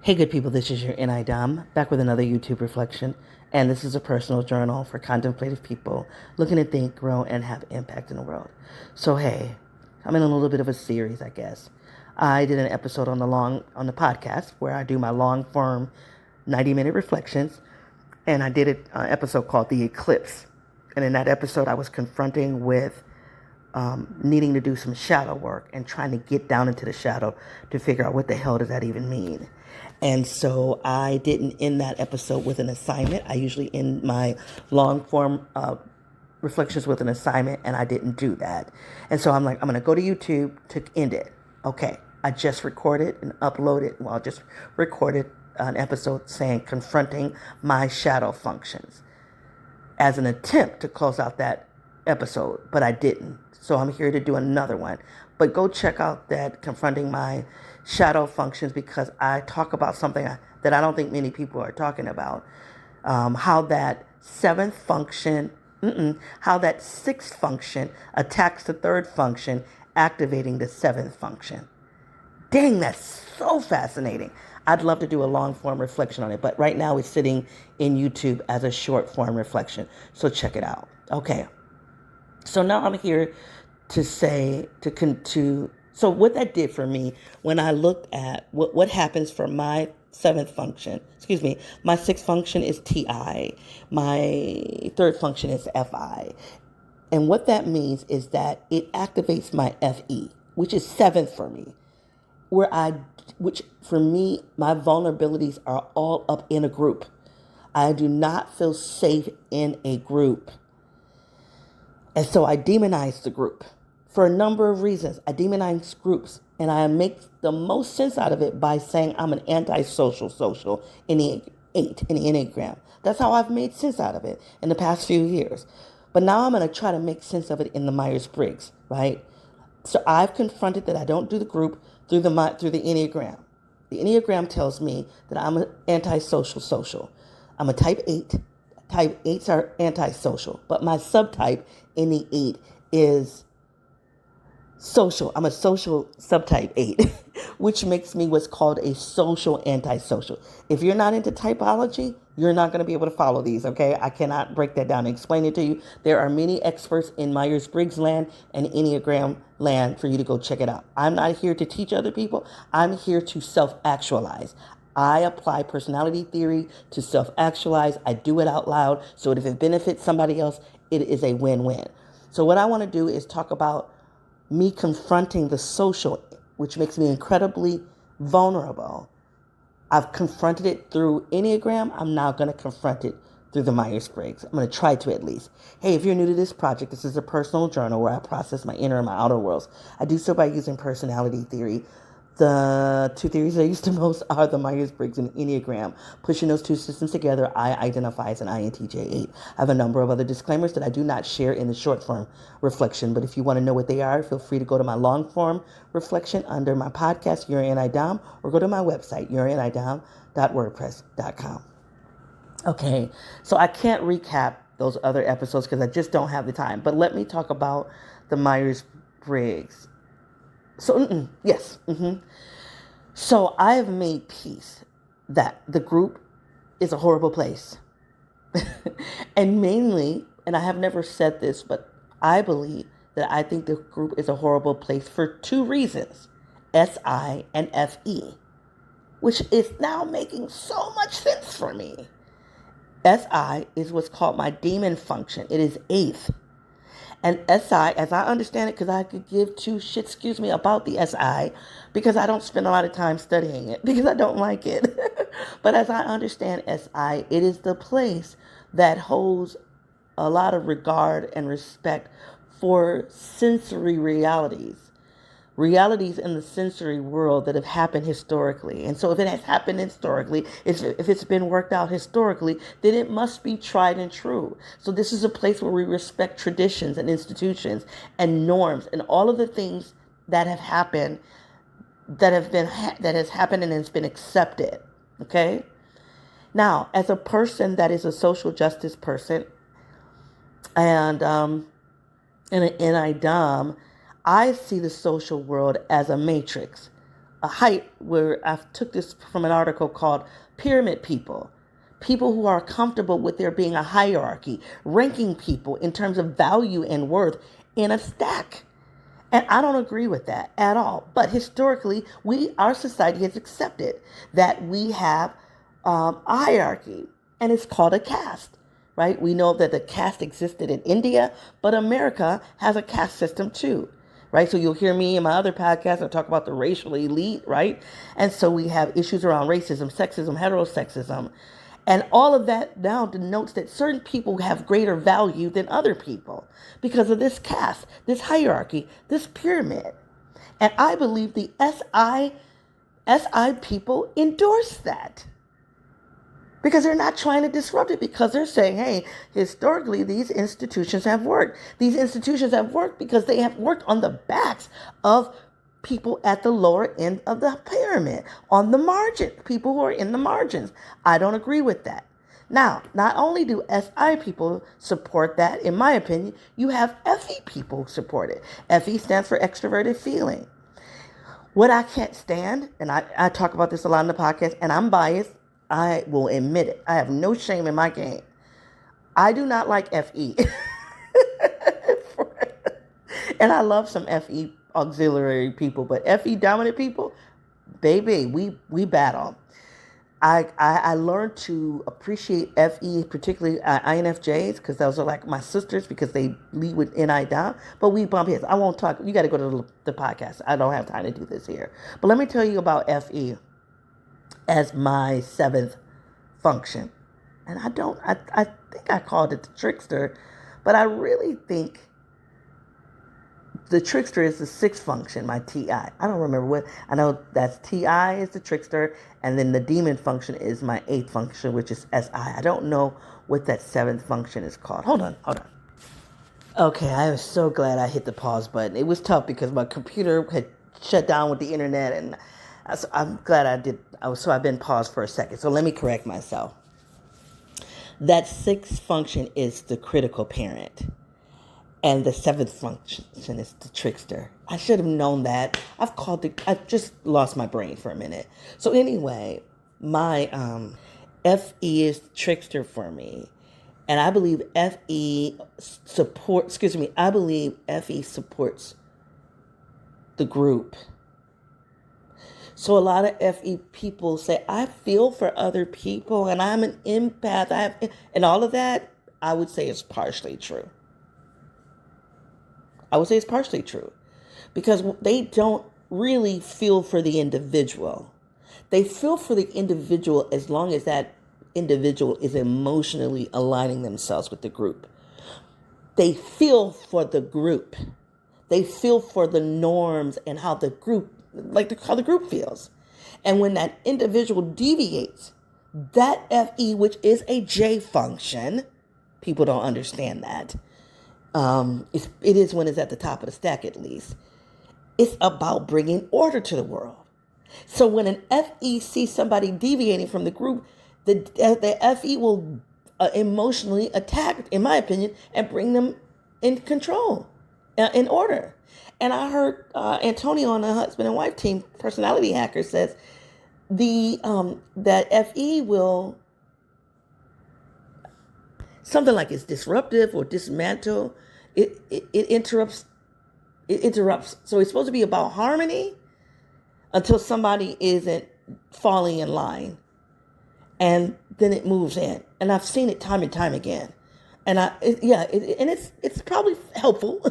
Hey, good people, this is your NI back with another YouTube reflection. And this is a personal journal for contemplative people looking to think, grow, and have impact in the world. So, hey, I'm in a little bit of a series, I guess. I did an episode on the podcast where I do my long form 90-minute reflections. And I did an episode called The Eclipse. And in that episode, I was confronting with needing to do some shadow work and trying to get down into the shadow to figure out what the hell does that even mean. And so I didn't end that episode with an assignment. I usually end my long form reflections with an assignment, and I didn't do that. And so I'm like, I'm going to go to YouTube to end it. Okay, I just recorded and uploaded. Well, I just recorded an episode saying confronting my shadow functions as an attempt to close out that episode, but I didn't. So I'm here to do another one. But go check out that confronting my shadow functions, because I talk about something that I don't think many people are talking about. How that seventh function, how that sixth function attacks the third function, activating the seventh function. Dang, that's so fascinating. I'd love to do a long form reflection on it, but right now it's sitting in YouTube as a short form reflection. So check it out. Okay. So now I'm here to say, so what that did for me when I looked at what happens for my seventh function, my sixth function is TI, my third function is FI. And what that means is that it activates my FE, which is seventh for me, which for me, my vulnerabilities are all up in a group. I do not feel safe in a group. And so I demonize the group for a number of reasons. I demonize groups, and I make the most sense out of it by saying I'm an antisocial social in the Enneagram. That's how I've made sense out of it in the past few years. But now I'm going to try to make sense of it in the Myers-Briggs, right? So I've confronted that I don't do the group through the Enneagram. The Enneagram tells me that I'm an antisocial social. I'm a type 8. Type 8s are antisocial, but my subtype in the 8 is social. I'm a social subtype 8, which makes me what's called a social antisocial. If you're not into typology, you're not going to be able to follow these, okay? I cannot break that down and explain it to you. There are many experts in Myers-Briggs land and Enneagram land for you to go check it out. I'm not here to teach other people. I'm here to self-actualize. I apply personality theory to self-actualize. I do it out loud so that if it benefits somebody else, it is a win-win. So what I want to do is talk about me confronting the social, which makes me incredibly vulnerable. I've confronted it through Enneagram. I'm now going to confront it through the Myers-Briggs. I'm going to try to, at least. Hey, if you're new to this project, this is a personal journal where I process my inner and my outer worlds. I do so by using personality theory. The two theories I use the most are the Myers-Briggs and Enneagram. Pushing those two systems together, I identify as an INTJ 8. I have a number of other disclaimers that I do not share in the short form reflection, but if you want to know what they are, feel free to go to my long form reflection under my podcast, Your NI, or go to my website, yournidom.wordpress.com. Okay, so I can't recap those other episodes because I just don't have the time, but let me talk about the Myers-Briggs. So, yes. So I have made peace that the group is a horrible place. And mainly, and I have never said this, but I believe that I think the group is a horrible place for two reasons, SI and FE, which is now making so much sense for me. SI is what's called my demon function. It is eighth. And SI, as I understand it, because I could give two shits, about the SI, because I don't spend a lot of time studying it, because I don't like it. But as I understand SI, it is the place that holds a lot of regard and respect for sensory realities in the sensory world that have happened historically. And so if it has happened historically, if it's been worked out historically, then it must be tried and true. So this is a place where we respect traditions and institutions and norms and all of the things that have happened, that has happened and has been accepted. Okay? Now, as a person that is a social justice person and an NI, I see the social world as a matrix a height where I took this from an article called Pyramid People. People who are comfortable with there being a hierarchy, ranking people in terms of value and worth in a stack. And I don't agree with that at all. But historically, our society has accepted that we have a hierarchy, and it's called a caste, right? We know that the caste existed in India, but America has a caste system too, right? So you'll hear me in my other podcasts, I talk about the racial elite, right? And so we have issues around racism, sexism, heterosexism. And all of that now denotes that certain people have greater value than other people because of this caste, this hierarchy, this pyramid. And I believe the SI people endorse that because they're not trying to disrupt it, because they're saying, hey, historically, these institutions have worked. These institutions have worked because they have worked on the backs of people at the lower end of the pyramid, on the margin, people who are in the margins. I don't agree with that. Now, not only do SI people support that, in my opinion, you have FE people support it. FE stands for extroverted feeling. What I can't stand, and I talk about this a lot in the podcast, and I'm biased, I will admit it. I have no shame in my game. I do not like FE. And I love some FE auxiliary people, but FE dominant people, baby, we battle. I learned to appreciate FE, particularly INFJs, because those are like my sisters because they lead with NI down. But we bump heads. I won't talk. You got to go to the podcast. I don't have time to do this here. But let me tell you about FE as my seventh function. And I think I called it the Trickster, but I really think the Trickster is the sixth function, my TI. I don't remember what. I know that's TI is the Trickster, and then the demon function is my eighth function, which is SI. I don't know what that seventh function is called. Hold on. Okay, I am so glad I hit the pause button. It was tough because my computer had shut down with the internet, and I'm glad I did. So I've been paused for a second. So let me correct myself. That sixth function is the critical parent. And the seventh function is the Trickster. I should have known that. I just lost my brain for a minute. So anyway, my FE is Trickster for me. And I believe FE supports the group. So a lot of FE people say, I feel for other people and I'm an empath. And all of that, I would say is partially true. Because they don't really feel for the individual. They feel for the individual as long as that individual is emotionally aligning themselves with the group. They feel for the group. They feel for the norms and how the group feels. And when that individual deviates, that FE, which is a J function, people don't understand that. It is when it's at the top of the stack, at least. It's about bringing order to the world. So when an FE sees somebody deviating from the group, the FE will emotionally attack, in my opinion, and bring them in control, in order. And I heard Antonio on the husband and wife team, Personality Hacker, says that FE will something like it's disruptive or dismantle. It interrupts. It interrupts. So it's supposed to be about harmony until somebody isn't falling in line, and then it moves in. And I've seen it time and time again. And it's probably helpful,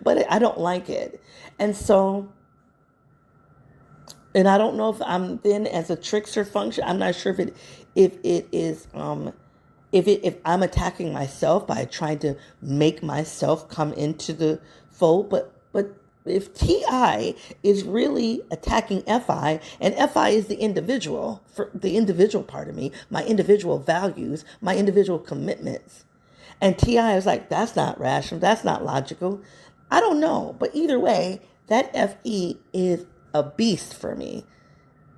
but I don't like it. And so, and I don't know if I'm then as a Trickster function. I'm not sure if it is if I'm attacking myself by trying to make myself come into the fold, but if TI is really attacking FI, and FI is the individual, for the individual part of me, my individual values, my individual commitments, and TI is like, that's not rational, that's not logical. I don't know, but either way, that FE is a beast for me.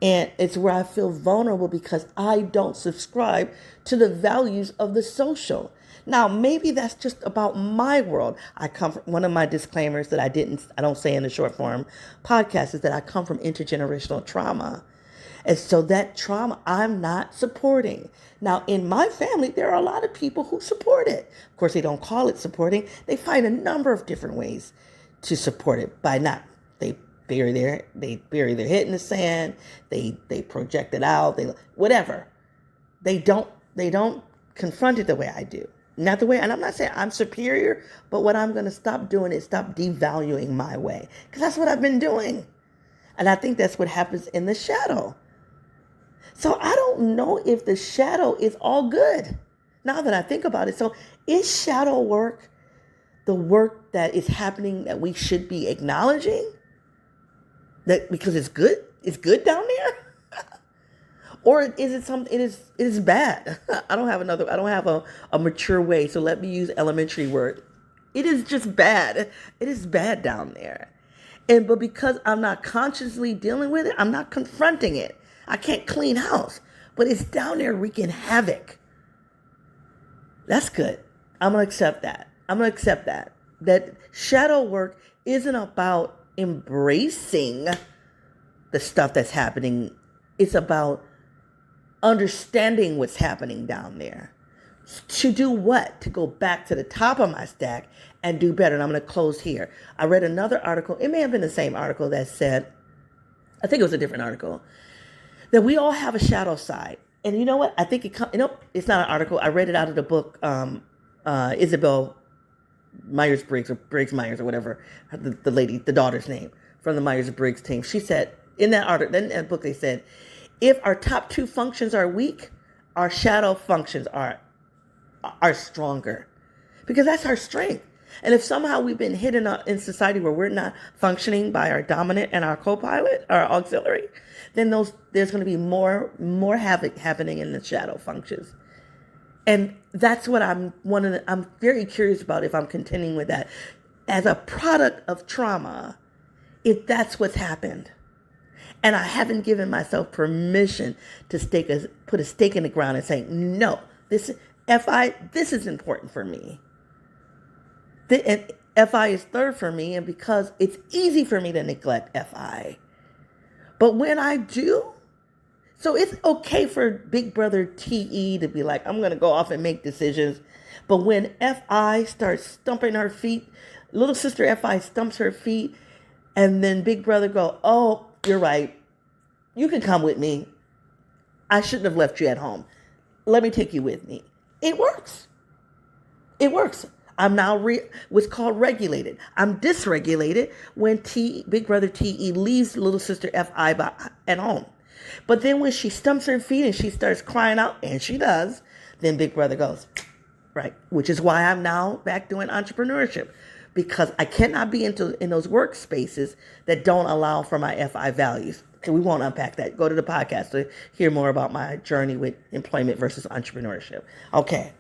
And it's where I feel vulnerable because I don't subscribe to the values of the social. Now, maybe that's just about my world. I come from one of my disclaimers that I don't say in the short form podcast is that I come from intergenerational trauma. And so that trauma I'm not supporting. Now, in my family, there are a lot of people who support it. Of course, they don't call it supporting. They find a number of different ways to support it by not. They bury their head in the sand. They project it out. Whatever. They don't confront it the way I do. Not the way, and I'm not saying I'm superior, but what I'm going to stop doing is stop devaluing my way. Because that's what I've been doing. And I think that's what happens in the shadow. So I don't know if the shadow is all good now that I think about it. So is shadow work the work that is happening that we should be acknowledging? That because it's good down there? Or is it something, it is bad? I don't have a mature way, so let me use elementary word. It is just bad. It is bad down there. But because I'm not consciously dealing with it, I'm not confronting it. I can't clean house, but it's down there wreaking havoc. That's good. I'm going to accept that. That shadow work isn't about embracing the stuff that's happening. It's about understanding what's happening down there. To do what? To go back to the top of my stack and do better. And I'm going to close here. I read another article. It may have been the same article that said, I think it was a different article, that we all have a shadow side. And you know what? I think it's not an article. I read it out of the book, Isabel Myers-Briggs or Briggs-Myers or whatever, the daughter's name from the Myers-Briggs team. She said in that article, in that book, they said, if our top two functions are weak, our shadow functions are stronger, because that's our strength. And if somehow we've been hidden in society where we're not functioning by our dominant and our co-pilot, our auxiliary, then there's going to be more havoc happening in the shadow functions. And that's what I'm very curious about, if I'm continuing with that as a product of trauma, if that's what's happened. And I haven't given myself permission to put a stake in the ground and say, no, this is important for me. And FI is third for me, and because it's easy for me to neglect FI. But when I do, so it's okay for Big Brother TE to be like, I'm going to go off and make decisions. But when FI starts stumping her feet, little sister FI stumps her feet, and then Big Brother go, oh, you're right. You can come with me. I shouldn't have left you at home. Let me take you with me. It works. It works. I'm now what's called regulated. I'm dysregulated when Big Brother TE leaves little sister FI at home. But then when she stumps her feet and she starts crying out, and she does, then Big Brother goes, right, which is why I'm now back doing entrepreneurship, because I cannot be in those workspaces that don't allow for my FI values. Okay, we won't unpack that. Go to the podcast to hear more about my journey with employment versus entrepreneurship. Okay.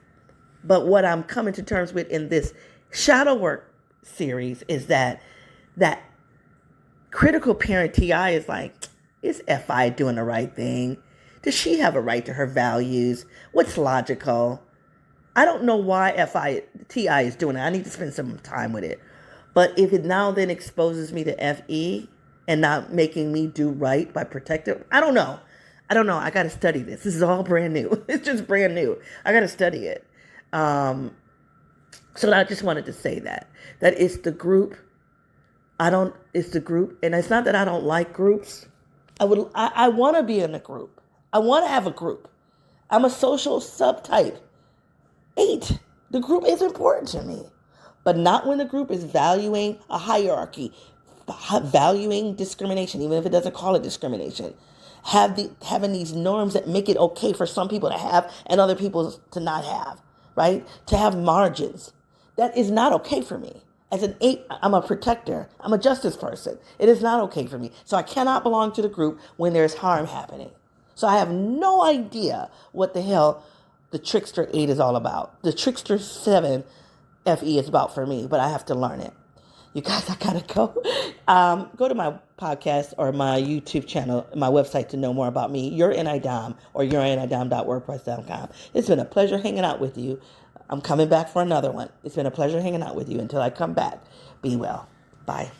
But what I'm coming to terms with in this shadow work series is that critical parent TI is like, is FI doing the right thing? Does she have a right to her values? What's logical? I don't know why TI is doing it. I need to spend some time with it. But if it now then exposes me to FE and not making me do right by protecting, I don't know. I got to study this. This is all brand new. It's just brand new. I got to study it. So I just wanted to say that it's the group. It's the group. And it's not that I don't like groups. I want to be in a group. I want to have a group. I'm a social subtype 8. The group is important to me, but not when the group is valuing a hierarchy, valuing discrimination, even if it doesn't call it discrimination. Having these norms that make it okay for some people to have and other people to not have, right? To have margins. That is not okay for me. As an 8, I'm a protector. I'm a justice person. It is not okay for me. So I cannot belong to the group when there's harm happening. So I have no idea what the hell the Trickster 8 is all about. The Trickster 7 FE is about for me, but I have to learn it. You guys, I gotta go. Go to my podcast or my YouTube channel, my website to know more about me. You're NIDOM or you'reNIDOM.wordpress.com. It's been a pleasure hanging out with you. I'm coming back for another one. It's been a pleasure hanging out with you. Until I come back, be well. Bye.